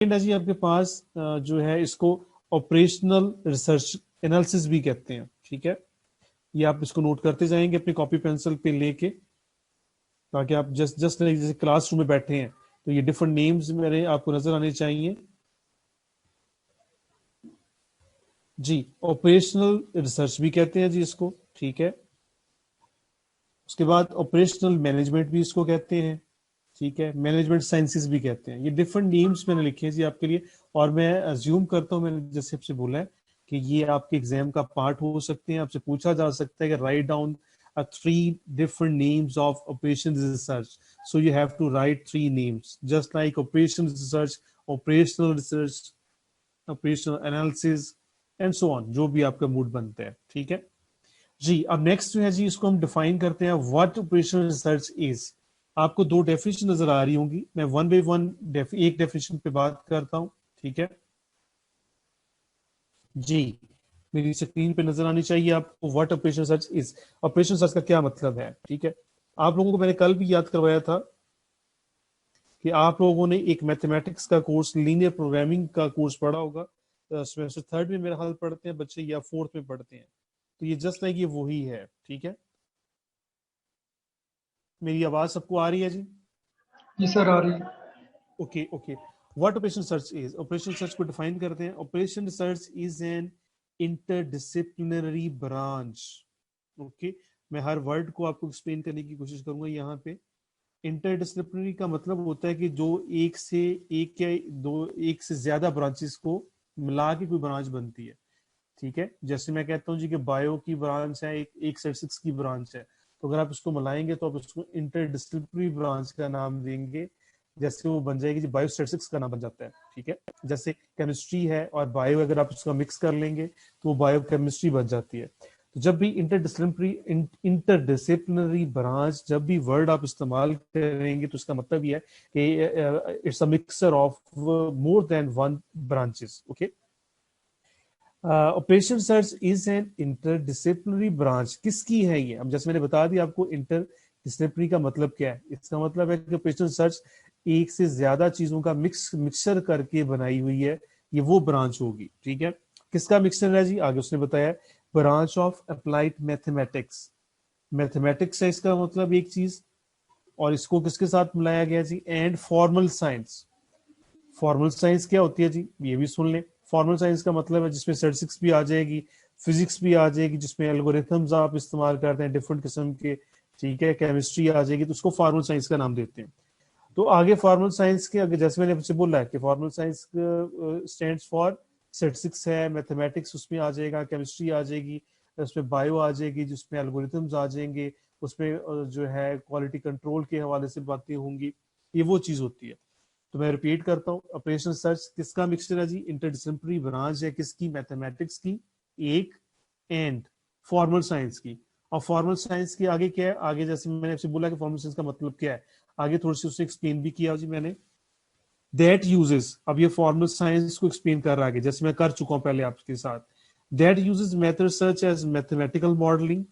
है जी आपके पास जो है इसको ऑपरेशनल रिसर्च एनालिसिस भी कहते हैं। ठीक है, ये आप इसको नोट करते जाएंगे अपनी कॉपी पेंसिल पे लेके, ताकि आप जस्ट जस्ट जैसे क्लासरूम में बैठे हैं तो ये डिफरेंट नेम्स मेरे आपको नजर आने चाहिए जी। ऑपरेशनल रिसर्च भी कहते हैं जी इसको। ठीक है, उसके बाद ऑपरेशनल मैनेजमेंट भी इसको कहते हैं। ठीक है, मैनेजमेंट साइंसेस भी कहते हैं। ये डिफरेंट नेम्स मैंने लिखे हैं जी आपके लिए, और मैं अज्यूम करता हूँ, मैंने जैसे आपसे बोला है कि ये आपके एग्जाम का पार्ट हो सकते हैं। आपसे पूछा जा सकता है कि write down three different names of operation research, so you have to write three names just like operation research, operational research, operational analysis and so on, जो भी आपका मूड बनता है। ठीक है जी। अब नेक्स्ट जो है जी, इसको हम डिफाइन करते हैं व्हाट ऑपरेशनल रिसर्च इज। आपको दो डेफिनेशन नजर आ रही होंगी, मैं वन बाय वन एक डेफिनेशन पे बात करता हूं। ठीक है जी, मेरी स्क्रीन पे नजर आनी चाहिए आपको what operation research is. Operation research का क्या मतलब है? ठीक है, आप लोगों को मैंने कल भी याद करवाया था कि आप लोगों ने एक मैथमेटिक्स का कोर्स, लीनियर प्रोग्रामिंग का कोर्स पढ़ा होगा। सेमेस्टर थर्ड में मेरा हाल पढ़ते हैं बच्चे, या फोर्थ में पढ़ते हैं। तो ये जस्ट लाइक ये वही है। ठीक है, मेरी आवाज सबको आ रही है जी? जी सर, आ रही है। Okay okay. What operation research is, operation research को डिफाइन करते हैं। Operation research is an interdisciplinary branch. Okay, मैं हर वर्ड को आपको एक्सप्लेन करने की कोशिश करूंगा यहाँ पे। इंटरडिसिप्लिनरी का मतलब होता है कि जो एक से एक या दो, एक से ज्यादा ब्रांचेस को मिला के कोई ब्रांच बनती है। ठीक है, जैसे मैं कहता हूँ जी कि बायो की ब्रांच है, एक स्टैटिस्टिक्स की ब्रांच है, तो अगर आप इसको मिलाएंगे तो आप इसको इंटरडिसिप्लिनरी ब्रांच का नाम देंगे। जैसे वो बन जाएगी जी, बायो स्टैटिस्टिक्स का नाम बन जाता है। ठीक है, जैसे केमिस्ट्री है और बायो, अगर आप इसका मिक्स कर लेंगे तो वो बायो केमिस्ट्री बन जाती है। तो जब भी इंटरडिसिप्लिनरी ब्रांच, जब भी वर्ड आप इस्तेमाल करेंगे तो इसका मतलब ये है कि it's a mixer of more than one branches. Okay, operation research is an interdisciplinary branch. किसकी है ये? अब जैसे मैंने बता दिया आपको इंटरडिसिप्लिनरी का मतलब क्या है। इसका मतलब है कि ऑपरेशन रिसर्च एक से ज्यादा चीजों का मिक्सर करके बनाई हुई है, ये वो ब्रांच होगी। ठीक है, किसका मिक्सर है जी? आगे उसने बताया branch of applied mathematics. Mathematics है इसका मतलब एक चीज, और इसको किसके साथ मिलाया गया जी? And formal science. Formal science क्या होती है जी, ये भी सुन लें। फॉर्मल साइंस का मतलब है जिसमें स्टैटिस्टिक्स भी आ जाएगी, फिजिक्स भी आ जाएगी, जिसमें एल्गोरिथम्स आप इस्तेमाल करते हैं डिफरेंट किस्म के। ठीक है, केमिस्ट्री आ जाएगी, तो उसको फॉर्मल साइंस का नाम देते हैं। तो आगे फॉर्मल साइंस के आगे, जैसे मैंने आपसे बोला है कि formal science stands for statistics है, मैथमेटिक्स उसमें आ जाएगा, केमिस्ट्री आ जाएगी, उसमें बायो आ जाएगी, जिसमें एल्गोरिथम्स आ जाएंगे, उसमें जो है क्वालिटी कंट्रोल के हवाले से बातें होंगी। ये वो चीज होती है। तो मैं रिपीट करता हूँ, ऑपरेशन सर्च किसका मिक्सचर है जी? इंटरडिसिप्लिनरी ब्रांच है किसकी? मैथमेटिक्स की एक, एंड फॉर्मल साइंस की। और फॉर्मल साइंस के आगे क्या है? आगे जैसे मैंने आपसे बोला कि फॉर्मल साइंस का मतलब क्या है, आगे थोड़ी सी उससे एक्सप्लेन भी किया जी मैंने। दैट यूजेस, अब ये फॉर्मल साइंस को एक्सप्लेन कर रहा है, जैसे मैं कर चुका हूं पहले आपके साथ। That uses method such as mathematical modelling.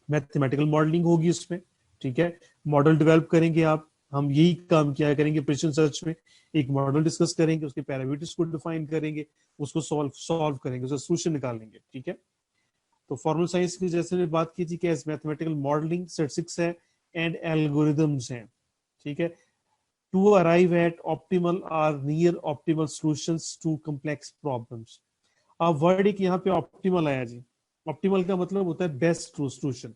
Mathematical modelling होगी उसमें। ठीक है, मॉडल डेवलप करेंगे आप, हम यही काम किया करेंगे प्रिसिशन सर्च में। एक मॉडल डिस्कस करेंगे, उसके पैरामीटर्स को डिफाइन करेंगे, उसको सॉल्व करेंगे, उसका सोल्यूशन निकालेंगे। ठीक है, तो फॉर्मल साइंस की जैसे ने बात की थी कि मैथमेटिकल मॉडलिंग, स्टैटिस्टिक्स है एंड एल्गोरिदम्स हैं। ठीक है, टू अराइव एट ऑप्टिमल और near optimal solutions to complex problems. अब वर्ड एक यहाँ पे ऑप्टिमल आया जी। ऑप्टिमल का मतलब होता है बेस्ट सॉल्यूशन।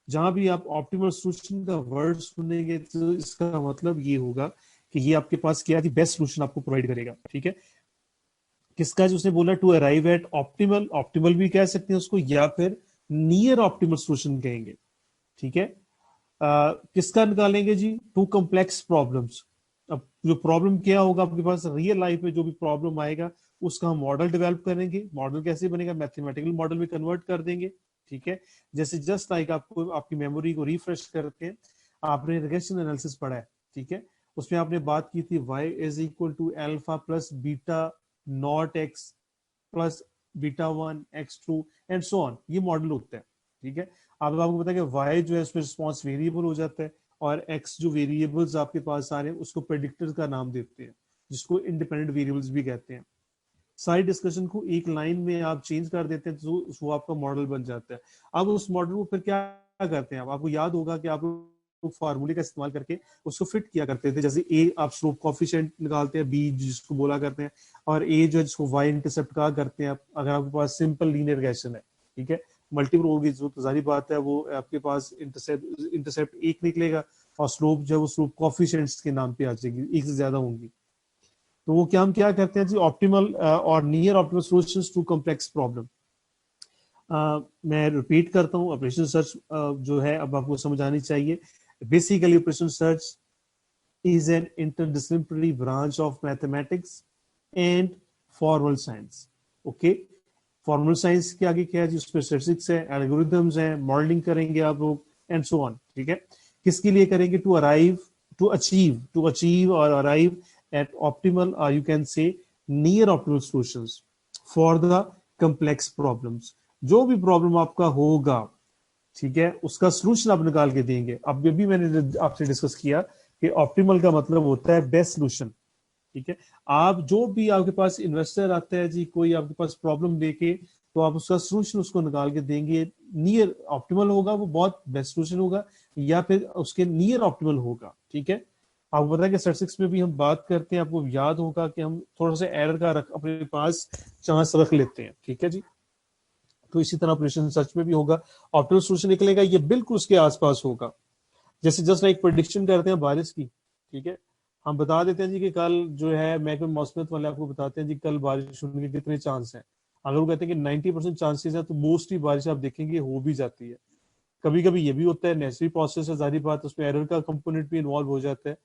जहां भी आप ऑप्टिमल सॉल्यूशन का वर्ड सुनेंगे तो इसका मतलब ये होगा कि ये आपके पास क्या है, बेस्ट सॉल्यूशन आपको प्रोवाइड करेगा। ठीक है, किसका जो उसने बोला to arrive at optimal, optimal भी कह सकते हैं उसको, या फिर नियर ऑप्टिमल सॉल्यूशन कहेंगे। ठीक है, किसका निकालेंगे जी? To complex problems. अब जो प्रॉब्लम क्या होगा आपके पास रियल लाइफ में, जो भी प्रॉब्लम आएगा उसका हम मॉडल डेवलप करेंगे। मॉडल कैसे बनेगा? मैथमेटिकल मॉडल में कन्वर्ट कर देंगे। ठीक है, जैसे जस्ट लाइक आपको आपकी मेमोरी को रिफ्रेश करके, आपने रिग्रेशन एनालिसिस पढ़ा है। ठीक है, उसमें आपने बात की थी y is equal to alpha plus beta not x plus beta one x two and so on, ये मॉडल होता है। ठीक है, अब आपको पता है कि y जो है उसमें रिस्पॉन्स वेरिएबल हो जाता है, और x जो वेरिएबल्स आपके पास आ रहे हैं उसको प्रेडिक्टर का नाम देते हैं। जिसको इंडिपेंडेंट वेरिएबल्स भी कहते हैं। सारी डिस्कशन को एक लाइन में आप चेंज कर देते हैं तो वो आपका मॉडल बन जाता है। अब उस मॉडल को फिर क्या करते हैं, आपको याद होगा कि आप लोग फार्मूले का इस्तेमाल करके उसको फिट किया करते थे। जैसे ए आप स्लोप कोफिशिएंट निकालते हैं, बी जिसको बोला करते हैं, और ए जो है जिसको वाई इंटरसेप्ट कहा करते हैं। अगर आपके पास सिंपल लीनियर रिग्रेशन है, ठीक है, मल्टीपल होगी जो तो जाहिर बात है वो आपके पास इंटरसेप्ट एक निकलेगा, और स्लोप जो है वो स्लोप कोफिशिएंट्स के नाम पे आ जाएगी, एक से ज्यादा होंगी। तो वो क्या हम क्या करते हैं जी, ऑप्टिमल और near optimal solutions to complex problem. मैं रिपीट करता हूँ, ऑपरेशन सर्च जो है अब आपको समझ आनी चाहिए। Basically operation search is an interdisciplinary branch of mathematics and formal science. Okay, formal science के आगे क्या है जी, उसमें स्टैटिस्टिक्स है, एल्गोरिथम्स है, मॉडलिंग करेंगे आप लोग एंड सो ऑन। ठीक है, किसके लिए करेंगे, टू अचीव और arrive at optimal you can say near optimal solutions for the complex problems. जो भी प्रॉब्लम आपका होगा, ठीक है, उसका सॉल्यूशन आप निकाल के देंगे। अब भी मैंने आपसे डिस्कस किया कि ऑप्टिमल का मतलब होता है बेस्ट सॉल्यूशन। ठीक है, आप जो भी आपके पास इन्वेस्टर आता है जी, कोई आपके पास प्रॉब्लम लेके, तो आप उसका सॉल्यूशन उसको निकाल के देंगे। नियर ऑप्टिमल होगा वो बहुत बेस्ट सॉल्यूशन होगा, या फिर उसके नियर ऑप्टिमल होगा। ठीक है, आपको पता है कि स्टैटिस्टिक्स में भी हम बात करते हैं, आपको याद होगा कि हम थोड़ा सा एरर का अपने पास चांस रख लेते हैं। ठीक है जी, तो इसी तरह ऑपरेशन सर्च में भी होगा, ऑप्टिमल सॉल्यूशन निकलेगा, ये बिल्कुल उसके आसपास होगा। जैसे जस्ट एक प्रेडिक्शन करते हैं बारिश की, ठीक है, हम बता देते हैं जी कि कल जो है महकमे मौसमियत वाले आपको बताते हैं जी कल बारिश होने के कितने चांस हैं। अगर वो कहते हैं कि 90% चांसेस है, तो मोस्टली बारिश आप देखेंगे हो भी जाती है। कभी कभी ये भी होता है, नेचुरल प्रोसेस है, जाहिर बात उसमें एरर का कंपोनेंट भी इन्वॉल्व हो जाता है,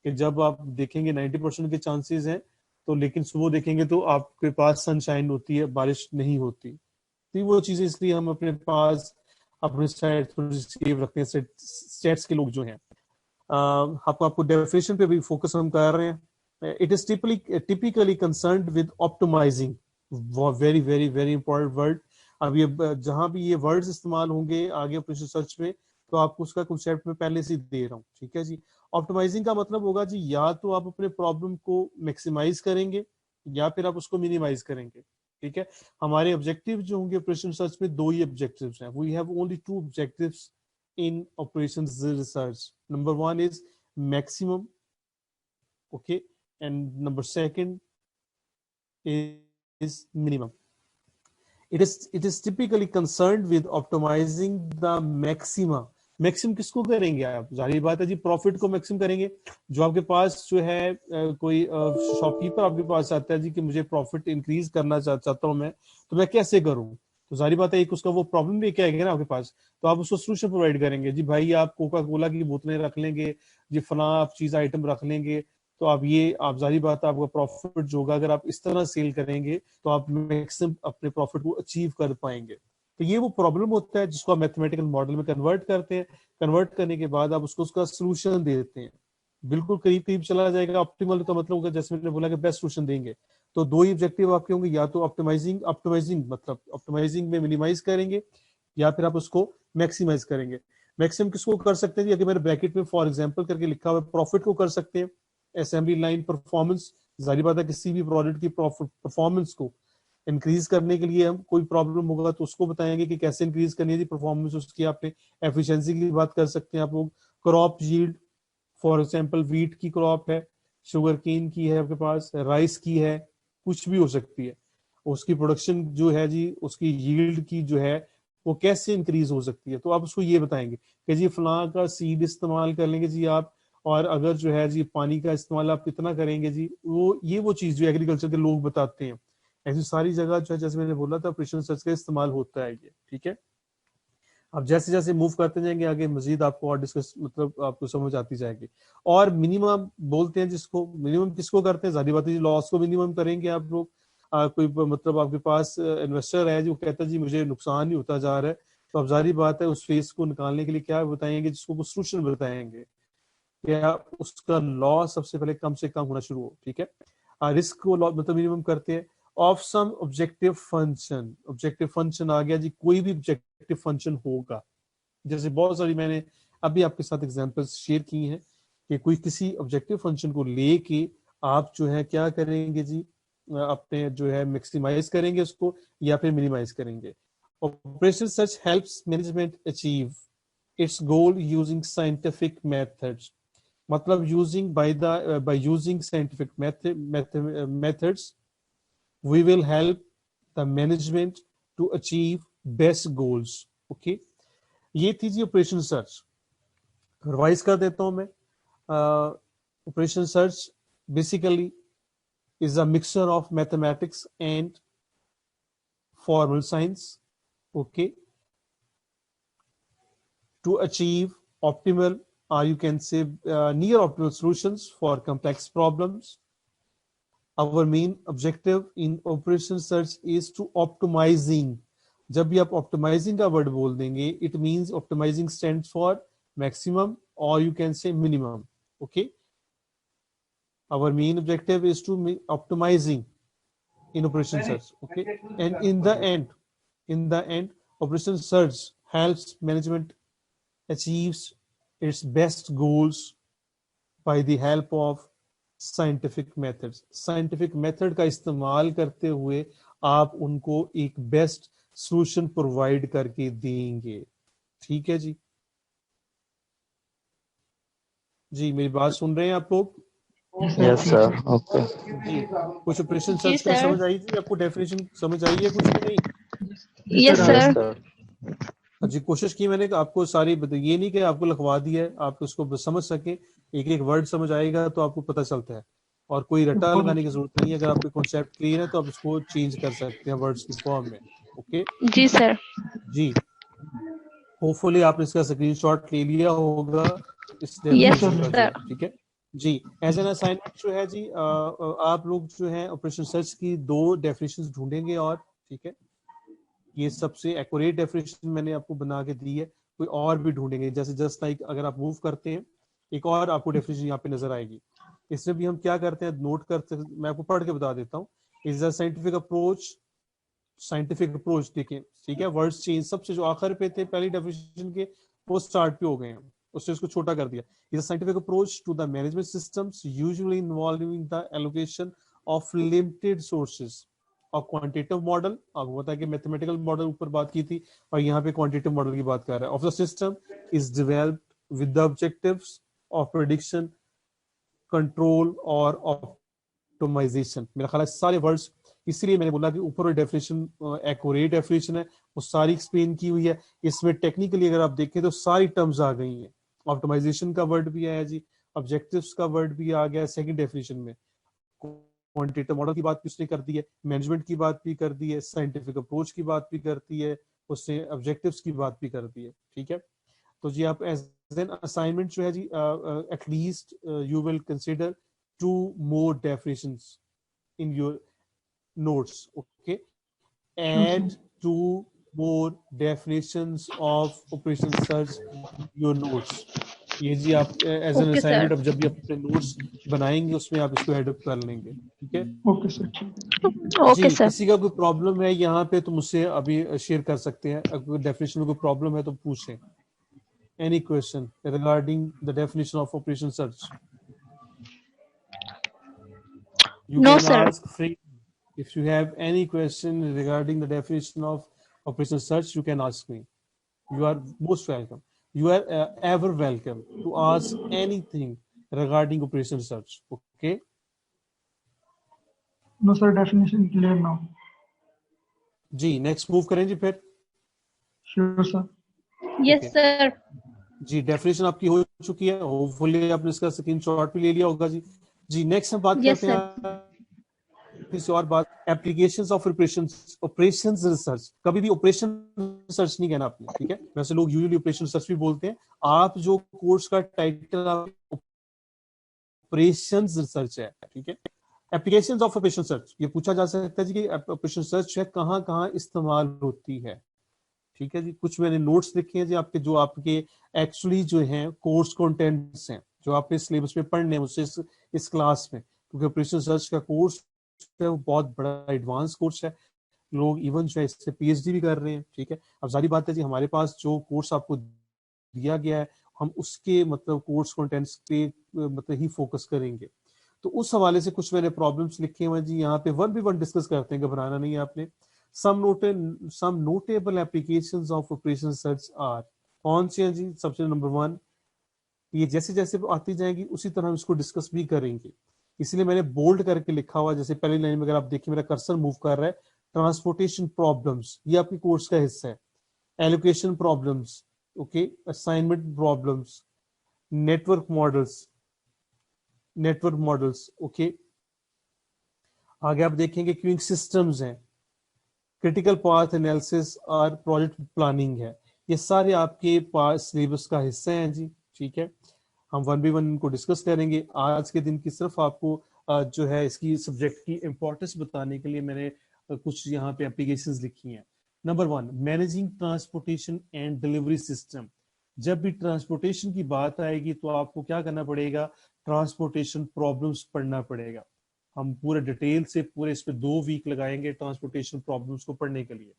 कि जब आप देखेंगे 90% के चांसेस हैं, तो लेकिन सुबह देखेंगे तो आपके पास सनशाइन होती है, बारिश नहीं होती। तो वो चीजें इसलिए हम अपने पास अपने साइड थोड़ी सेव रखते हैं, स्टेट्स के लोग जो हैं। आपको डेफिनेशन पे भी फोकस हम कर रहे हैं। It is typically concerned with optimizing, very very very important word. अब ये जहां भी ये वर्ड्स इस्तेमाल होंगे आगे ऑपरेशन सर्च में, तो आपको उसका कॉन्सेप्ट में पहले से दे रहा हूँ। ठीक है जी, ऑप्टिमाइजिंग का मतलब होगा जी, या तो आप अपने प्रॉब्लम को मैक्सिमाइज करेंगे, या फिर आप उसको मिनिमाइज करेंगे। ठीक है, हमारे ऑब्जेक्टिव जो होंगे ऑपरेशन सर्च में, दो ही ऑब्जेक्टिव्स हैं। We have only two objectives in operations research. Number one is maximum, okay, and number second is minimum. It is typically concerned with optimizing the maxima. Maxim किसको करेंगे आप, जाहिर बात है जी प्रॉफिट को मैक्सिम करेंगे। जो आपके पास जो है कोई शॉपकीपर आपके पास आता है जी कि मुझे प्रॉफिट इंक्रीज करना चाहता हूं मैं, तो मैं कैसे करूं, तो जाहिर बात है एक उसका वो प्रॉब्लम भी क्या है ना आपके पास, तो आप उसको सोल्यूशन प्रोवाइड करेंगे जी। भाई आप कोका कोला की बोतलें रख लेंगे जी, फला आप चीज आइटम रख लेंगे, तो आप जाहिर बात है आपका प्रॉफिट जो होगा, अगर आप इस तरह सेल करेंगे तो आप मैक्सिमम अपने प्रॉफिट को अचीव कर पाएंगे। तो ये वो प्रॉब्लम होता है जिसको आप मैथमेटिकल मॉडल में कन्वर्ट करते हैं। कन्वर्ट करने के बाद आप उसको उसका सोल्यूशन देते हैं, बिल्कुल करीब करीब चला जाएगा। ऑप्टिमल का मतलब होगा, जैसे मैंने बोला कि बेस्ट सोल्यूशन देंगे। तो दो ही ऑब्जेक्टिव आपके होंगे, या तो ऑप्टिमाइजिंग मतलब ऑप्टिमाइजिंग में मिनिमाइज करेंगे, या फिर आप उसको मैक्सिमाइज करेंगे। मैक्सिमम किसको कर सकते हैं, अगर मैंने ब्रैकेट में फॉर एग्जांपल करके लिखा हुआ, प्रॉफिट को कर सकते हैं। असेंबली लाइन परफॉर्मेंस, जाहिर बात है किसी भी प्रोडक्ट की परफॉर्मेंस को इंक्रीज करने के लिए हम कोई प्रॉब्लम होगा तो उसको बताएंगे कि कैसे इंक्रीज करनी है परफॉर्मेंस उसकी। आपने एफिशिएंसी की बात कर सकते हैं आप लोग। Crop yield, for example wheat की क्रॉप है, शुगर केन की है आपके पास, राइस की है, कुछ भी हो सकती है। उसकी प्रोडक्शन जो है जी, उसकी यील्ड की जो है वो कैसे इंक्रीज हो सकती है, तो आप उसको ये बताएंगे कि जी फलां का सीड इस्तेमाल कर लेंगे जी आप, और अगर जो है जी पानी का इस्तेमाल आप कितना करेंगे जी, वो चीज जो एग्रीकल्चर के लोग बताते हैं। ऐसी सारी जगह जो है, जैसे मैंने बोला था, ऑपरेशन सर्च का इस्तेमाल होता है ये। ठीक है, अब जैसे जैसे मूव करते जाएंगे आगे, मजीद आपको और डिस्कस मतलब आपको समझ आती जाएगी। और मिनिमम बोलते हैं जिसको, मिनिमम किसको करते हैं, जाहिर बात है लॉस को मिनिमम करेंगे आप लोग। कोई मतलब आपके पास इन्वेस्टर है जो कहता है जी मुझे नुकसान ही होता जा रहा है, तो अब जाहिर बात है उस फेस को निकालने के लिए क्या बताएंगे, जिसको वो सोल्यूशन बताएंगे क्या उसका लॉस सबसे पहले कम से कम होना शुरू हो। ठीक है, रिस्क को मतलब मिनिमम करते हैं of some objective function. Objective function आ गया जी, कोई भी ऑब्जेक्टिव फंक्शन होगा। जैसे बहुत सारी मैंने अभी आपके साथ एग्जांपल्स शेयर की हैं कि कोई किसी ऑब्जेक्टिव फंक्शन को लेके आप जो है क्या करेंगे जी, अपने जो है मैक्सिमाइज करेंगे उसको या फिर मिनिमाइज करेंगे। Operation search helps management achieve its goal using scientific methods, मतलब using by using scientific methods we will help the management to achieve best goals। Okay, ये थी जी ऑपरेशन सर्च। रिवाइज कर देता हूं मैं। Operation search basically is a mixture of mathematics and formal science, okay, to achieve optimal, or you can say near optimal solutions for complex problems. Our main objective in operation search is to optimizing। जब भी आप optimizing का word बोल देंगे, it means optimizing stands for maximum or you can say minimum, okay। Our main objective is to optimizing in operation search, okay, and in the end operation search helps management achieves its best goals by the help of scientific methods. Scientific method का इस्तेमाल करते हुए आप उनको एक best solution provide करके देंगे। ठीक है जी, जी मेरी बात सुन रहे हैं आप लोग? Yes sir, okay. जी, कुछ ऑपरेशन जी सर्च का सर। समझ आई थी आपको? डेफिनेशन समझ आई है कुछ भी नहीं? Yes yes sir. सर। जी कोशिश की मैंने कि आपको सारी ये नहीं कि आपको लिखवा दिया है, आप उसको समझ सके, एक एक वर्ड समझ आएगा तो आपको पता चलता है, और कोई रट्टा लगाने की जरूरत नहीं है। अगर आपके कॉन्सेप्ट क्लियर है तो आप इसको चेंज कर सकते हैं वर्ड्स की फॉर्म में। ओके जी सर। जी, होपफुली आपने इसका स्क्रीनशॉट ले लिया होगा इस यस डेफिनेशन का जो है, सर। ठीक है जी। एज एन असाइनमेंट जो है जी, आप लोग जो है ऑपरेशन सर्च की 2 डेफिनेशन ढूंढेंगे, और ठीक है ये सबसे एक्यूरेट डेफिनेशन मैंने आपको बना के दी है, कोई और भी ढूंढेंगे। जैसे जस्ट लाइक अगर आप मूव करते हैं एक और आपको डेफिनेशन यहाँ पे नजर आएगी। इसमें भी हम क्या करते हैं, नोट करते हैं, मैं आपको पढ़ के बता देता हूँ। Is a scientific approach, scientific approach देखिए, ठीक है वर्ड्स चेंज, सबसे जो आखिर पे थे पहली डेफिनेशन के वो स्टार्ट पे हो गए हैं, उससे उसको छोटा कर दिया। Is a scientific approach to the management systems usually involving the allocation of limited sources और क्वांटिटेटिव मॉडल। आपको पता है कि मैथमेटिकल मॉडल ऊपर बात की थी और यहाँ पे क्वांटिटेटिव मॉडल की बात कर रहा है। Of the system is developed with the objectives of prediction, control और ऑप्टिमाइजेशन। मेरा ख्याल है सारे वर्ड्स, इसलिए मैंने बोला कि ऊपर डेफिनेशन एक्यूरेट डेफिनेशन है, वो सारी एक्सप्लेन की हुई है। इसमें टेक्निकली अगर आप देखें तो सारी टर्म्स आ गई हैं। ऑप्टिमाइजेशन का वर्ड भी आया जी, ऑब्जेक्टिव्स का वर्ड भी आ गया सेकंड डेफिनेशन में, क्वांटिटेटिव मॉडल की बात भी उसने कर दी है, मैनेजमेंट की बात भी कर दी है, साइंटिफिक अप्रोच की बात भी करती है, उसने ऑब्जेक्टिव्स की बात भी कर दी है। ठीक है, तो जी आप एज एन असाइनमेंट जो है जी, at least you will consider 2 more definitions in your notes, okay, add 2 more definitions of operation search your notes। ये जी आप as an okay assignment, sir. अब जब भी आप अपने नोट्स बनाएंगे उसमें आप इसको एड अप कर लेंगे, ठीक है ओके सर, ठीक है। ओके जी। सर। किसी का कोई प्रॉब्लम है यहाँ पे तो मुझसे अभी शेयर कर सकते हैं, अगर डेफिनेशन में कोई प्रॉब्लम है तो पूछें। Any question regarding the definition of operation search? You no can sir. ask free. If you have any question regarding the definition of operation search, you can ask me. You are most welcome. You are ever welcome to ask anything regarding operation search. Okay. No sir, definition clear now. जी next move करें जी फिर। Sure sir. Yes sir. जी definition आपकी हो चुकी है, hopefully आपने इसका स्क्रीनशॉट भी ले लिया होगा जी। जी नेक्स्ट हम बात यस करते सर। हैं किसी और बात, एप्लीकेशंस ऑफ ऑपरेशंस रिसर्च। कभी भी ऑपरेशन रिसर्च नहीं कहना आपने, ठीक है, वैसे लोग यूजुअली ऑपरेशन रिसर्च भी बोलते हैं। आप जो कोर्स का टाइटल ऑपरेशंस रिसर्च है, ठीक है, एप्लीकेशंस ऑफ ऑपरेशन सर्च, ये पूछा जा सकता है जी कि ऑपरेशन सर्च है कहाँ कहाँ इस्तेमाल होती है। ठीक है जी, कुछ मैंने नोट्स लिखे हैं जी आपके, जो आपके एक्चुअली जो हैं कोर्स कंटेंट्स हैं जो आपके सिलेबस में पढ़ने हैं मुझसे इस क्लास में, क्योंकि ऑपरेशन सर्च का कोर्स है वो बहुत बड़ा एडवांस कोर्स है, लोग इवन जो है इससे पीएचडी भी कर रहे हैं। ठीक है, अब सारी बात है जी हमारे पास जो कोर्स आपको दिया गया है हम उसके मतलब कोर्स कंटेंट्स पे मतलब ही फोकस करेंगे। तो उस हवाले से कुछ मैंने प्रॉब्लम्स लिखे हुए हैं जी, यहाँ पे 1 by 1 डिस्कस करते हैं, घबराना नहीं है आपने। Some notable applications of operation search are, कौन सी है जी? सबसे नंबर 1, ये जैसे जैसे आती जाएगी उसी तरह हम इसको डिस्कस भी करेंगे, इसलिए मैंने बोल्ड करके लिखा हुआ। जैसे पहली लाइन में अगर आप देखिए मेरा कर्सर मूव कर रहा है, ट्रांसपोर्टेशन प्रॉब्लम्स, ये आपके कोर्स का हिस्सा है। Allocation problems, okay, assignment problems, network models, okay. आगे आप देखेंगे क्यूइंग सिस्टम्स हैं, क्रिटिकल पाथ एनालिसिस और प्रोजेक्ट प्लानिंग है। ये सारे आपके पास सिलेबस का हिस्सा हैं जी, ठीक है। हम 1 by 1 इनको डिस्कस करेंगे। आज के दिन की सिर्फ आपको जो है इसकी सब्जेक्ट की इंपॉर्टेंस बताने के लिए मैंने कुछ यहाँ पे एप्लीकेशंस लिखी हैं। Number 1, managing transportation and delivery system. जब भी ट्रांसपोर्टेशन की बात आएगी तो आपको क्या करना पड़ेगा? ट्रांसपोर्टेशन प्रॉब्लम्स पढ़ना पड़ेगा। हम पूरे डिटेल से पूरे इस पे 2 वीक लगाएंगे ट्रांसपोर्टेशन प्रॉब्लम्स को पढ़ने के लिए,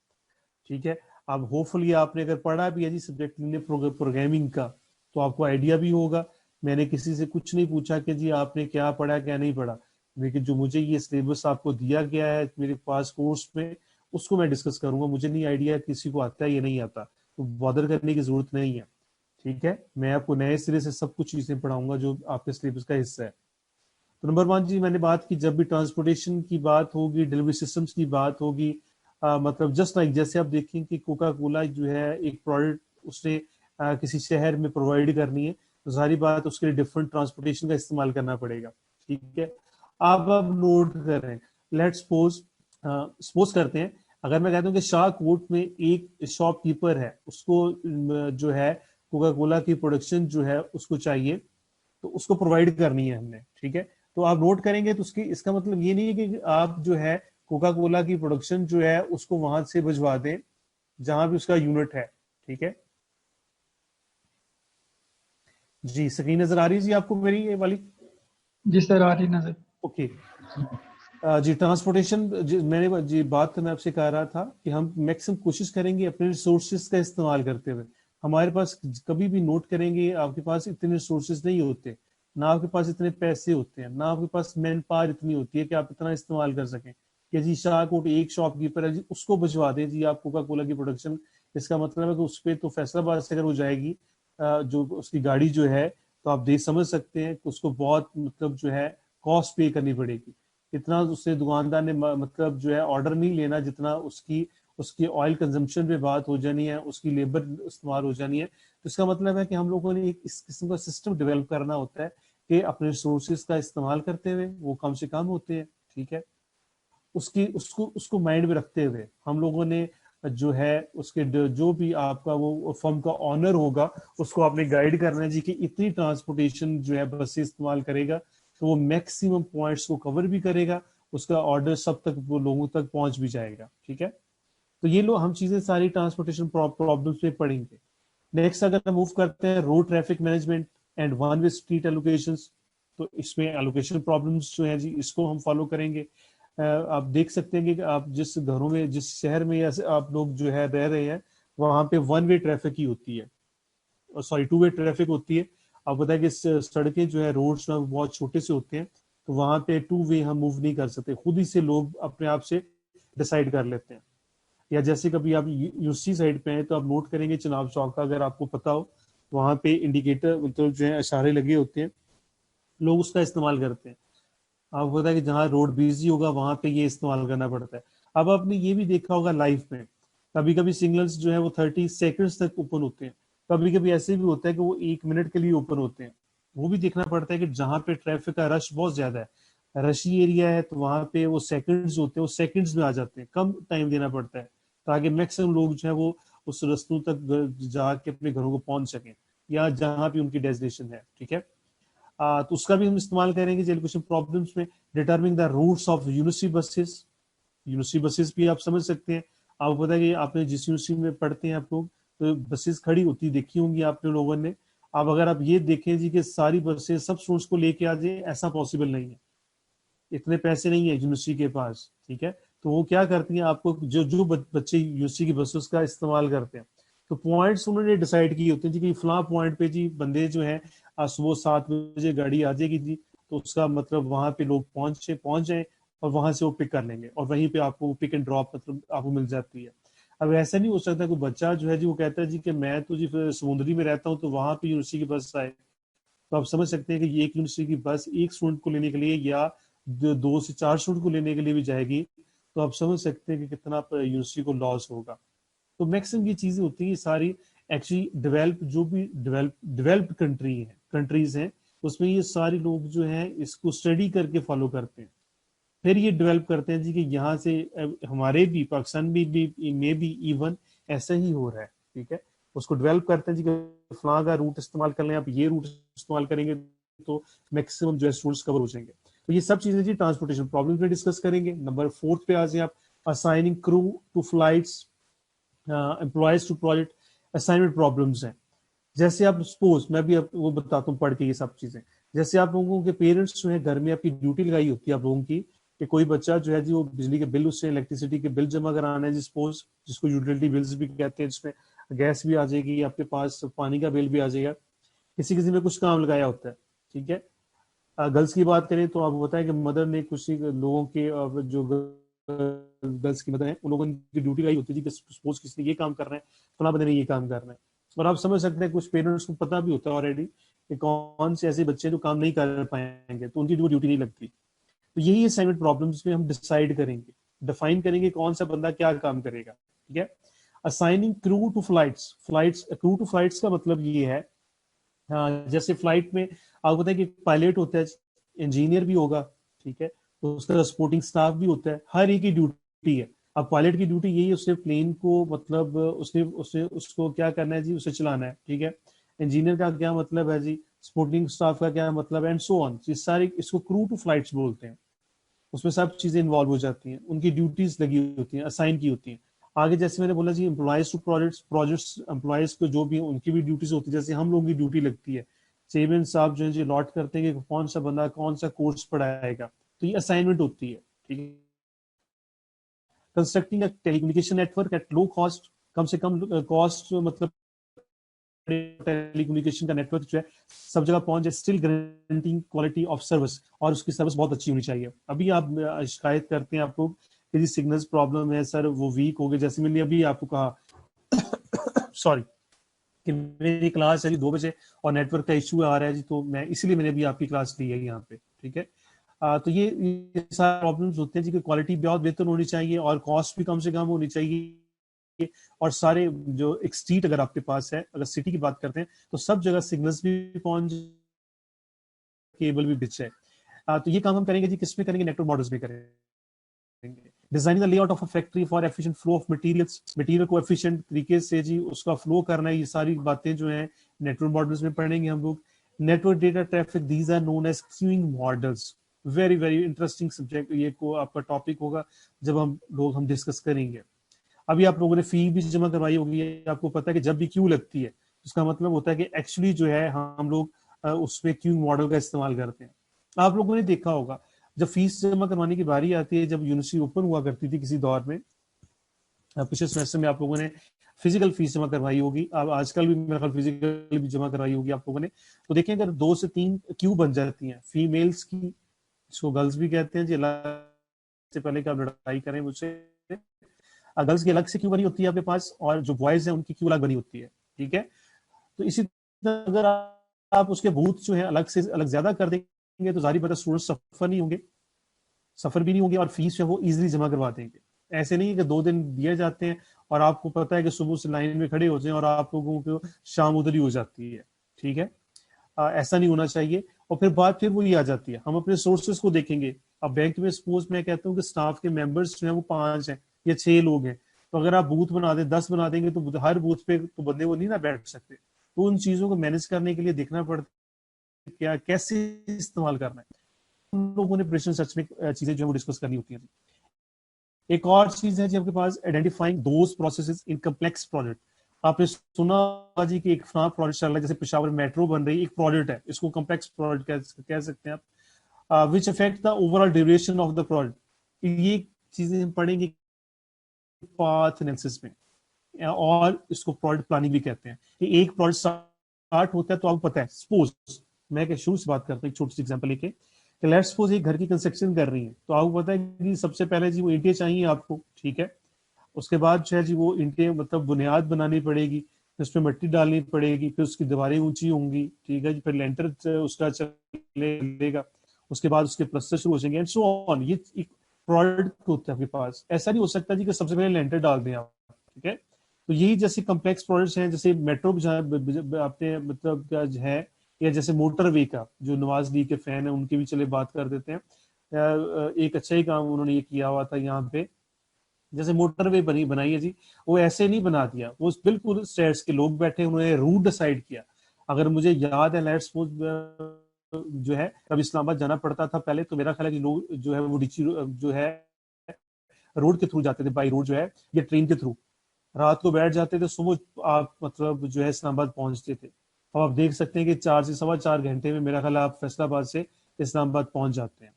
ठीक है। अब होपफुली आपने अगर पढ़ा भी है जी सब्जेक्ट प्रोग्रामिंग का, तो आपको आइडिया भी होगा। मैंने किसी से कुछ नहीं पूछा कि जी आपने क्या पढ़ा क्या नहीं पढ़ा, लेकिन जो मुझे ये सिलेबस आपको दिया गया है मेरे पास कोर्स में, उसको मैं डिस्कस करूंगा। मुझे नहीं आइडिया किसी को आता है या नहीं आता, तो बॉदर करने की जरूरत नहीं है, ठीक है। मैं आपको नए सिरे से सब कुछ चीजें पढ़ाऊंगा जो आपके सिलेबस का हिस्सा है। तो नंबर 1 जी, मैंने बात की, जब भी ट्रांसपोर्टेशन की बात होगी, डिलीवरी सिस्टम्स की बात होगी, मतलब जस्ट लाइक जैसे आप देखें कि कोका कोला जो है एक प्रोडक्ट उसने किसी शहर में प्रोवाइड करनी है, तो सारी बात उसके लिए डिफरेंट ट्रांसपोर्टेशन का इस्तेमाल करना पड़ेगा, ठीक है। अब नोट करें, लेट सपोज करते हैं, अगर मैं कहता हूँ कि शाहकोट में एक शॉपकीपर है, उसको जो है कोका कोला की प्रोडक्शन जो है उसको चाहिए, तो उसको प्रोवाइड करनी है हमने, ठीक है। तो आप नोट करेंगे तो उसकी इसका मतलब ये नहीं है कि आप जो है कोका कोला की प्रोडक्शन जो है उसको वहां से भिजवा दें जहां भी उसका यूनिट है, ठीक है जी। स्क्रीन नजर आ रही है जी आपको मेरी ये वाली? जी सर, आ रही नजर। ओके जी। ट्रांसपोर्टेशन मैंने जी बात मैं आपसे कह रहा था कि हम मैक्सिमम कोशिश करेंगे अपने रिसोर्सेज का इस्तेमाल करते हुए। हमारे पास कभी भी नोट करेंगे आपके पास इतने रिसोर्सेज नहीं होते, ना आपके पास इतने पैसे होते हैं, ना आपके पास मैन पावर इतनी होती है कि आप इतना इस्तेमाल कर सकें कि जी शाहकोट एक शॉपकीपर है जी उसको भिजवा दें जी आप कोका कोला की प्रोडक्शन। इसका मतलब है कि उस पर तो फैसलाबाद से अगर हो जाएगी जो उसकी गाड़ी जो है, तो आप देख समझ सकते हैं कि उसको बहुत मतलब जो है कॉस्ट पे करनी पड़ेगी। इतना उससे दुकानदार ने मतलब जो है ऑर्डर नहीं लेना जितना उसकी उसकी ऑयल कंजम्पशन पे बात हो जानी है, उसकी लेबर इस्तेमाल हो जानी है। तो इसका मतलब है कि हम लोगों ने एक इस किस्म का सिस्टम डेवलप करना होता है कि अपने रिसोर्सेज का इस्तेमाल करते हुए वो कम से कम होते हैं, ठीक है। उसकी उसको उसको माइंड में रखते हुए हम लोगों ने जो है उसके जो भी आपका वो फर्म का ऑनर होगा उसको आपने गाइड करना है जी कि इतनी ट्रांसपोर्टेशन जो है बस से इस्तेमाल करेगा तो वो मैक्सिमम पॉइंट्स को कवर भी करेगा, उसका ऑर्डर सब तक वो लोगों तक पहुंच भी जाएगा, ठीक है। तो ये लो हम चीजें सारी ट्रांसपोर्टेशन प्रॉब्लम्स में पढ़ेंगे। नेक्स्ट अगर हम मूव करते हैं road traffic management and one way street allocations, तो इसमें एलोकेशन प्रॉब्लम्स जो है जी इसको हम फॉलो करेंगे। आप देख सकते हैं कि आप जिस घरों में जिस शहर में या आप लोग जो है रह रहे हैं वहां पे 1 वे ट्रैफिक ही होती है, सॉरी 2 वे ट्रैफिक होती है। आप बताएं कि सड़कें जो है रोड्स बहुत छोटे से होते हैं, तो वहां पे 2 वे हम मूव नहीं कर सकते, खुद ही से लोग अपने आप से डिसाइड कर लेते हैं। या जैसे कभी आप यूसी साइड पे हैं तो आप नोट करेंगे चुनाव चौक का, अगर आपको पता हो वहां पे इंडिकेटर मतलब जो है इशारे लगे होते हैं, लोग उसका इस्तेमाल करते हैं। आपको पता है कि जहाँ रोड बिजी होगा वहां पे ये इस्तेमाल करना पड़ता है। अब आपने ये भी देखा होगा लाइफ में, कभी कभी सिग्नल्स जो है वो 30 सेकेंड्स तक ओपन होते हैं, कभी कभी ऐसे भी होता है कि वो 1 मिनट के लिए ओपन होते हैं। वो भी देखना पड़ता है कि जहाँ पे ट्रैफिक का रश बहुत ज्यादा है, रशी एरिया है, तो वहां पे वो सेकंड्स होते हैं वो सेकंड्स में आ जाते हैं, कम टाइम देना पड़ता है ताकि मैक्सिमम लोग जो है वो उस रस्तों तक जाके अपने घरों को पहुंच सकें या जहाँ भी उनकी डेस्टिनेशन है, ठीक है। तो उसका भी हम इस्तेमाल करेंगे एजुकेशन प्रॉब्लम्स में। Determining the routes of university buses, university buses भी आप समझ सकते हैं। आपको पता है कि आपने जिस यूनिवर्सिटी में पढ़ते हैं आप लोग, तो बसेस खड़ी होती देखी होंगी आपने लोगों ने। अब अगर आप ये देखें जी कि सारी बसेस सब स्टूडेंट्स को लेके आ जाए, ऐसा पॉसिबल नहीं है, इतने पैसे नहीं है यूनिवर्सिटी के पास, ठीक है। तो वो क्या करती हैं, आपको जो जो बच्चे यूनिवर्सिटी की बसेस का इस्तेमाल करते हैं, तो पॉइंट्स उन्होंने डिसाइड किए होते हैं जी कि फला पॉइंट पे जी बंदे जो है सुबह 7 बजे गाड़ी आ जाएगी जी, तो उसका मतलब वहां पे लोग पहुंच जाए और वहां से वो पिक कर लेंगे और वहीं पे आपको पिक एंड ड्रॉप मतलब आपको मिल जाती है। अब ऐसा नहीं हो सकता कोई बच्चा जो है जी वो कहता है जी कि मैं तो जी फिर समुद्री में रहता हूँ तो वहां पे यूनिवर्सिटी की बस आए। तो आप समझ सकते हैं कि ये एक यूनिवर्सिटी की बस एक स्टूडेंट को लेने के लिए या 2 से 4 स्टूडेंट को लेने के लिए भी जाएगी, तो आप समझ सकते हैं कि कितना यूनिवर्सिटी को लॉस होगा। तो मैक्सिमम ये चीजें होती हैं सारी एक्चुअली डेवलप जो भी डेवलप्ड कंट्रीज हैं उसमें ये सारे लोग जो हैं इसको स्टडी करके फॉलो करते हैं, फिर ये डेवलप करते हैं जी कि यहाँ से हमारे भी पाकिस्तान में भी इवन ऐसा ही हो रहा है। ठीक है, उसको डेवलप करते हैं जी कि फलां का रूट इस्तेमाल कर लें, आप ये रूट इस्तेमाल करेंगे तो मैक्सिमम जो है स्टूडेंट्स कवर हो जाएंगे। तो ये सब चीजें जी ट्रांसपोर्टेशन प्रॉब्लम पे डिस्कस करेंगे। नंबर 4 पे आ जाए आप, assigning crew to flights, employees to project, assignment problems हैं। जैसे आप सपोज मैं भी आप वो बताता हूँ पढ़ के ये सब चीजें, जैसे आप लोगों के पेरेंट्स जो है घर में आपकी ड्यूटी लगाई होती है आप लोगों की कि कोई बच्चा जो है जी वो बिजली के बिल उससे इलेक्ट्रिसिटी के बिल जमा कराना है जी सपोज, जिसको यूटिलिटी बिल्स भी कहते हैं, जिसमें गैस भी आ जाएगी आपके पास, पानी का बिल भी आ जाएगा, किसी किसी में कुछ काम लगाया होता है। ठीक है, गर्ल्स की बात करें तो आपको बताया कि मदर ने कुछ लोगों के जो गर्ल्स की मदर है उन लोगों की ड्यूटी लगाई होती थी कि सपोज किसी ने ये काम करना है, फला बंदे ने ये काम करना है। और आप समझ सकते हैं कुछ पेरेंट्स को पता भी होता है ऑलरेडी कि कौन से ऐसे बच्चे जो काम नहीं कर पाएंगे, तो उनकी ड्यूटी नहीं लगती। तो यही असाइनमेंट प्रॉब्लम्स में हम डिसाइड करेंगे, डिफाइन करेंगे कौन सा बंदा क्या काम करेगा। ठीक है, assigning crew to flights crew to flights का मतलब ये है, हाँ, जैसे फ्लाइट में आपको पता है कि पायलट होता है, इंजीनियर भी होगा। ठीक है, तो उसका सपोर्टिंग स्टाफ भी होता है, हर एक की ड्यूटी है। अब पायलट की ड्यूटी यही है, उसने प्लेन को मतलब उसने उसने उसको क्या करना है जी, उसे चलाना है। ठीक है, इंजीनियर का क्या मतलब है जी, सपोर्टिंग स्टाफ का क्या मतलब है, एंड सो ऑन। ये सारे इसको क्रू टू फ्लाइट्स बोलते हैं। उसमें सब चीजें इन्वॉल्व हो जाती हैं, उनकी ड्यूटीज लगी होती हैं, असाइन की होती हैं। आगे जैसे मैंने बोला जी एम्प्लॉयज टू प्रोजेक्ट्स एम्प्लॉयज को जो भी उनकी भी ड्यूटीज होती है, जैसे हम लोगों की ड्यूटी लगती है, चेयरमैन साहब जो है जी अलॉट करते हैं कि कौन सा बंदा कौन सा कोर्स पढ़ाएगा, तो ये असाइनमेंट होती है। ठीक है, constructing telecommunication network at low cost, कम से कम कॉस्ट मतलब टेलीकम्युनिकेशन का नेटवर्क जो है सब जगह पहुंच जाए, still guaranteeing quality of service, और उसकी सर्विस बहुत अच्छी होनी चाहिए। अभी आप शिकायत करते हैं आप लोग कि जी सिग्नल्स प्रॉब्लम है सर, वो वीक हो गए, जैसे मैंने अभी आपको कहा सॉरी कि मेरी क्लास है 2 बजे और नेटवर्क का इशू आ रहा है जी, तो मैं इसलिए मैंने अभी आपकी क्लास ली है यहाँ पे। ठीक है, तो ये सारे प्रॉब्लम्स होते हैं जी कि क्वालिटी बहुत बेहतर होनी चाहिए और कॉस्ट भी कम से कम होनी चाहिए। और सारे जो एक स्ट्रीट अगर आपके पास है, अगर सिटी की बात करते हैं तो सब जगह सिग्नल्स भी पहुंच, केबल भी बिछ है। तो ये काम हम करेंगे जी, किसमें करेंगे, नेटवर्क मॉडल्स में करेंगे। Designing the layout of a factory for efficient flow of materials, material को एफिशिएंट तरीके से जी उसका फ्लो करना है, ये सारी बातें जो है नेटवर्क मॉडल्स में पढ़ेंगे हम लोग। Network data traffic, these are known as queuing models. Very very interesting subject ये को आपका टॉपिक होगा जब हम डिस्कस करेंगे। अभी आप लोगों ने फी भी जमा करवाई होगी, आपको पता है कि जब भी क्यू लगती है उसका मतलब होता है कि एक्चुअली जो है हम लोग उसमें क्यू मॉडल का इस्तेमाल करते हैं। आप लोगों ने देखा होगा जब फीस जमा करवाने की बारी आती है, जब यूनिवर्सिटी ओपन हुआ करती थी किसी दौर में, पिछले सेमेस्टर में आप लोगों ने फिजिकल फीस जमा करवाई होगी, अब आजकल भी मेरे ख्याल फिजिकल भी जमा करवाई होगी आप लोगों ने। तो देखें अगर 2 से 3 क्यू बन जाती हैं फीमेल्स की, इसको गर्ल्स भी कहते हैं जी, से पहले कि आप लड़ाई करें मुझसे, गर्ल्स की अलग से क्यू बनी होती है आपके पास और जो बॉयज हैं उनकी क्यू अलग बनी होती है। ठीक है, तो इसी तरह अगर आप उसके बूथ जो है अलग से अलग ज्यादा कर देंगे तो जारी बात है स्टूडेंट सफर भी नहीं होंगे और फीस जो है वो इजिली जमा करवा देंगे। ऐसे नहीं है कि 2 दिन दिए जाते हैं और आपको पता है कि सुबह से लाइन में खड़े हो जाए और आप लोगों को शाम उधर ही हो जाती है। ठीक है, ऐसा नहीं होना चाहिए। और फिर बात फिर वही आ जाती है, हम अपने सोर्सेस को देखेंगे। अब बैंक में सपोज मैं कहता हूँ कि स्टाफ के मेंबर्स जो है वो 5 हैं या 6 लोग हैं, तो अगर आप बूथ बना दें 10 बना देंगे तो हर बूथ पे तो बंदे वो नहीं ना बैठ सकते। तो उन चीजों को मैनेज करने के लिए देखना पड़ता है क्या कैसे इस्तेमाल करना है। उन लोगों ने प्रेशर सर्च में चीजें जो है वो डिस्कस करनी होती है। एक और चीज है जी आपके पास, identifying those processes in complex project. आपने सुना होगा जी कि एक प्रोजेक्ट चल रहा है, जैसे पेशावर मेट्रो बन रही है, एक प्रोजेक्ट है, इसको कम्प्लेक्स प्रोजेक्ट कह सकते हैं आप, which affect the overall duration of the project. ये चीजें हम पढ़ेंगे पाथ एनालिसिस में, और इसको प्रोजेक्ट प्लानिंग भी कहते हैं। कि एक प्रोजेक्ट स्टार्ट होता है तो आपको पता है, सपोज मैं शुरू से बात करता हूँ एक छोटी सी एग्जांपल लेके, कि लेट्स सपोज एक घर की कंस्ट्रक्शन कर रही है, तो आपको पता है कि सबसे पहले जी वो ईंटें चाहिए आपको, ठीक है। उसके बाद जो है जी वो ईंटें मतलब बुनियाद बनानी पड़ेगी, फिर उसमें मिट्टी डालनी पड़ेगी, फिर उसकी दीवारें ऊंची होंगी, ठीक है जी, फिर लेंटर उसका चलेगा, उसके बाद उसके प्लस्तर शुरू हो जाएंगे एंड सो ऑन। ये एक प्रोडक्ट होता है आपके पास। ऐसा नहीं हो सकता जी कि सबसे पहले लेंटर डाल दें आप, ठीक है। तो यही जैसे कम्प्लेक्स प्रोडक्ट्स हैं, जैसे मेट्रो आपने मतलब क्या है, या जैसे मोटरवे का जो नवाज ली के फैन है उनकी भी चले बात कर देते हैं। एक अच्छा ही काम उन्होंने ये किया हुआ था यहाँ पे, जैसे मोटरवे बनाई है जी, वो ऐसे नहीं बना दिया, वो बिल्कुल स्टेट्स के लोग बैठे उन्होंने रूट डिसाइड किया। अगर मुझे याद है लेट्स सपोज जो है अब इस्लामाबाद जाना पड़ता था पहले, तो मेरा ख्याल है कि लोग जो है वो रिची जो है रोड के थ्रू जाते थे, बाई रोड जो है, या ट्रेन के थ्रू रात को बैठ जाते थे, सुबह आप मतलब जो है इस्लामाबाद पहुंचते थे। अब आप देख सकते हैं कि 4 से 4.25 घंटे में मेरा ख्याल आप फैसलाबाद से इस्लामाबाद पहुंच जाते हैं।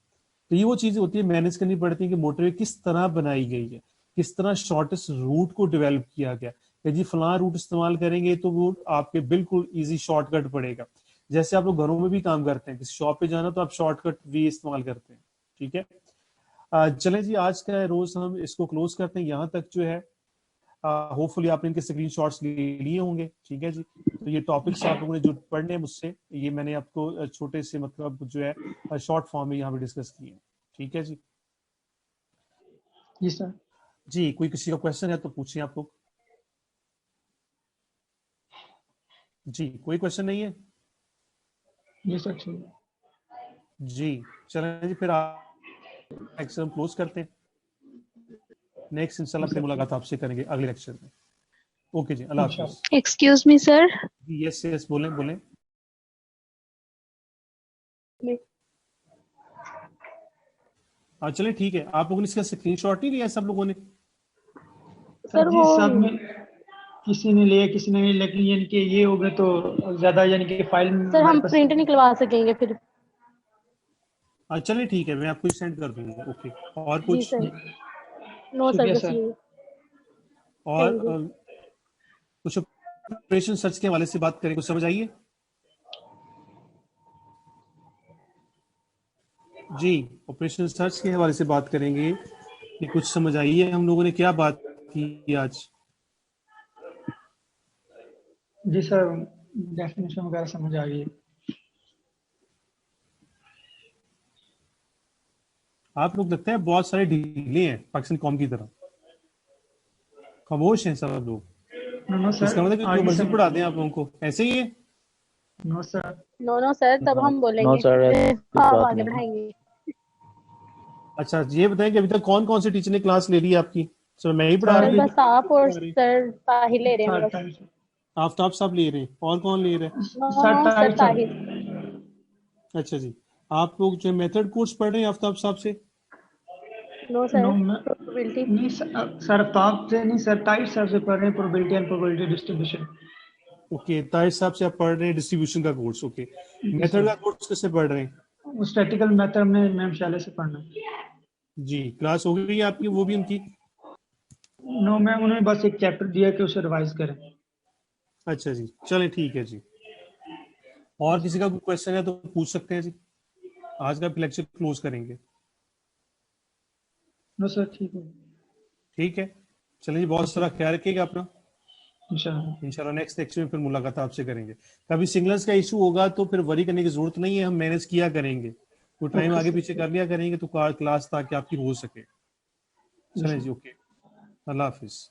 तो ये वो चीजें होती है, मैनेज करनी पड़ती है कि मोटरवे किस तरह बनाई गई है, किस तरह शॉर्टेस्ट रूट को डेवलप किया गया, कि जी फलां रूट इस्तेमाल करेंगे तो वो आपके बिल्कुल इजी शॉर्टकट पड़ेगा। जैसे आप लोग घरों में भी काम करते हैं, किसी शॉप पे जाना तो आप शॉर्टकट भी इस्तेमाल करते हैं, ठीक है। चलें जी, आज का रोज हम इसको क्लोज करते हैं यहाँ तक जो है। होपफुली आपने इनके स्क्रीनशॉट्स ले लिए होंगे, ठीक है जी। तो ये टॉपिक्स आप लोगों ने जो पढ़ने मुझसे, ये मैंने आपको छोटे से मतलब जो है शॉर्ट फॉर्म में यहाँ पे डिस्कस किए, ठीक है जी। जी सर। जी, कोई किसी का क्वेश्चन है तो पूछिए आप लोग। जी, कोई क्वेश्चन नहीं है जी सर ठीक। जी। चलें जी, फिर लेक्चर हम क्लोज करते हैं। नेक्स्ट इंशाल्लाह फिर मुलाकात आपसे करेंगे अगले लेक्चर में। ओके जी, अल्लाह हाफिज। Excuse me sir. Yes yes, बोलें बोलें। चले ठीक है, आप लोगों ने इसका स्क्रीनशॉट नहीं लिया सब लोगों ने? सर जी सब में किसी ने लिया किसी ने नहीं, लेकिन यानी कि ये हो गए तो ज्यादा यानी कि फाइल सर हम प्रिंट निकलवा सकेंगे फिर? चलिए ठीक है, मैं आपको सेंड कर दूंगा। ओके, और जी कुछ? सर। नो सर, शुक्रिया बस सर। ये। और थैंक यू। कुछ ऑपरेशन सर्च के हवाले से बात करें, कुछ समझ आइए? जी, ऑपरेशन सर्च के हवाले से बात करेंगे कि कुछ समझ आइए हम लोगों ने क्या बात की आज? जी सर, डेफिनेशन वगैरह समझ आ गई। आप लोग लगता है बहुत सारे ढीले हैं पाकिस्तान कौम की तरह, खामोश हैं सब लोग। नो इसका सर मतलब कि जो आगे मर्जी समझ। पढ़ा दें आप लोगों को, ऐसे ही है? No sir. No no sir, तब हम नो बोलेंगे सर, ऐसी हाँ हम बात आगे नहीं है। बढ़ाएंगे। अच्छा, ये बताएं कि अभी तक कौन कौन से टीचर ने क्लास ले ली है आपकी? सर मैं ही पढ़ा सर रही हूँ? बस आप और सर ताहिर ले रहे हैं बस। आफ्ताब साहब ले रहे हैं, और कौन ले रहे हैं? No sir no sir, Tahir sir. Tahir. अच्छा जी, आप लोग जो मेथड कोर्स पढ़ रहे हैं आफ्ताब साहब से? नो नो सर, मैं प्रोबेबिलिटी। नहीं सर आफ्ताब से नहीं, सर ताहिर सर से पढ़ रहे हैं probability and probability distribution. Okay, Tahir साहब से आप पढ़ रहे हैं डिस्ट्रीब्यूशन का कोर्स। ओके, मेथड का कोर्स किससे पढ़ रहे हैं? स्टैटिकल मेथड में मैम शाले से पढ़ना है। जी, क्लास हो गई है आपकी, वो भी उनकी? नो मैम, उन्होंने बस एक चैप्टर दिया कि उसे रिवाइज करें। अच्छा जी, चलें ठीक है जी। और किसी का कोई क्वेश्चन है तो पूछ सकते हैं जी, आज का लेक्चर क्लोज करेंगे। नो सर ठीक है। ठीक है, चलिए जी, बहुत सारा ख्याल रखिएगा अपना। इंशाल्लाह। इंशाल्लाह नेक्स्ट लेक्चर में फिर मुलाकात आपसे करेंगे। कभी सिग्नल्स का इशू होगा तो फिर वरी करने की जरूरत नहीं है, हम मैनेज किया करेंगे, कोई टाइम ओके आगे सर। पीछे कर लिया करेंगे तो क्लास ताकि आपकी हो सके। चलें जी, ओके, अल्लाह हाफिज।